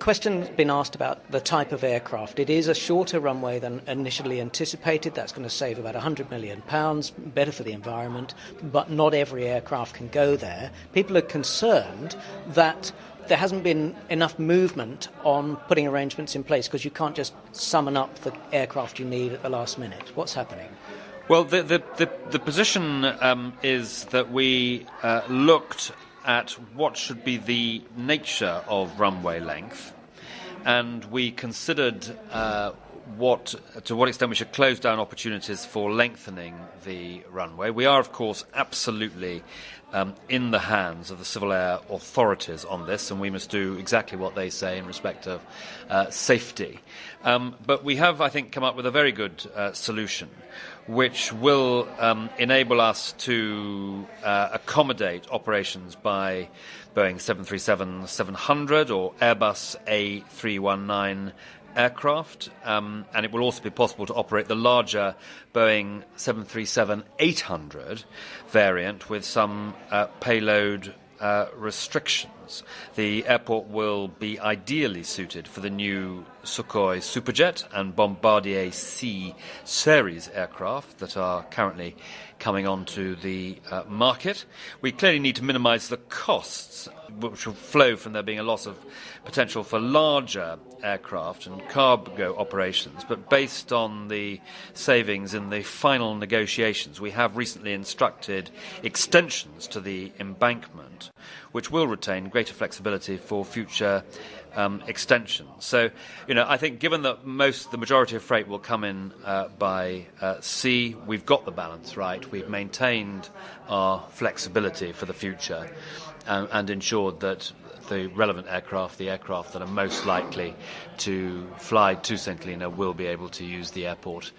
question's been asked about the type of aircraft. It is a shorter runway than initially anticipated. That's going to save about £100 million, better for the environment, but not every aircraft can go there. People are concerned that there hasn't been enough movement on putting arrangements in place because you can't just summon up the aircraft you need at the last minute. What's happening? Well, the position is that we looked at what should be the nature of runway length, and we considered to what extent we should close down opportunities for lengthening the runway. We are, of course, absolutely in the hands of the civil air authorities on this, and we must do exactly what they say in respect of safety. But we have, I think, come up with a very good solution, which will enable us to accommodate operations by Boeing 737-700 or Airbus A319 aircraft, and it will also be possible to operate the larger Boeing 737-800 variant with some payload restrictions. The airport will be ideally suited for the new Sukhoi Superjet and Bombardier C series aircraft that are currently coming onto the market. We clearly need to minimise the costs which will flow from there being a loss of potential for larger aircraft and cargo operations, but based on the savings in the final negotiations, we have recently instructed extensions to the embankment, which will retain greater flexibility for future extensions. So, I think given that the majority of freight will come in by sea, we've got the balance right. We've maintained our flexibility for the future and ensured that the relevant aircraft, the aircraft that are most likely to fly to St Helena, will be able to use the airport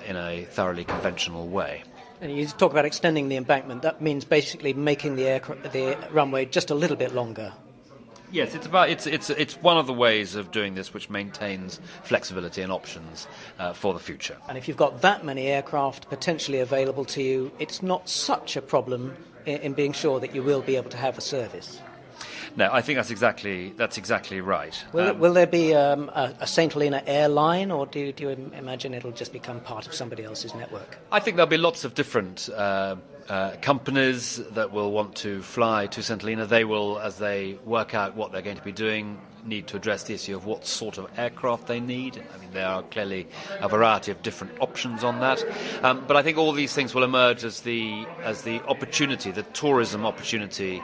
in a thoroughly conventional way. And you talk about extending the embankment. That means basically making the runway just a little bit longer. Yes, it's one of the ways of doing this which maintains flexibility and options for the future. And if you've got that many aircraft potentially available to you, it's not such a problem in being sure that you will be able to have a service. No, I think that's exactly right. Will there be a St Helena airline, or do you imagine it'll just become part of somebody else's network? I think there'll be lots of different companies that will want to fly to St Helena. They will, as they work out what they're going to be doing, need to address the issue of what sort of aircraft they need. I mean, there are clearly a variety of different options on that. But I think all these things will emerge as the opportunity, the tourism opportunity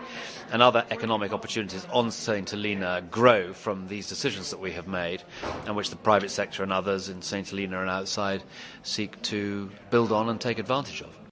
and other economic opportunities on St Helena grow from these decisions that we have made, and which the private sector and others in St Helena and outside seek to build on and take advantage of.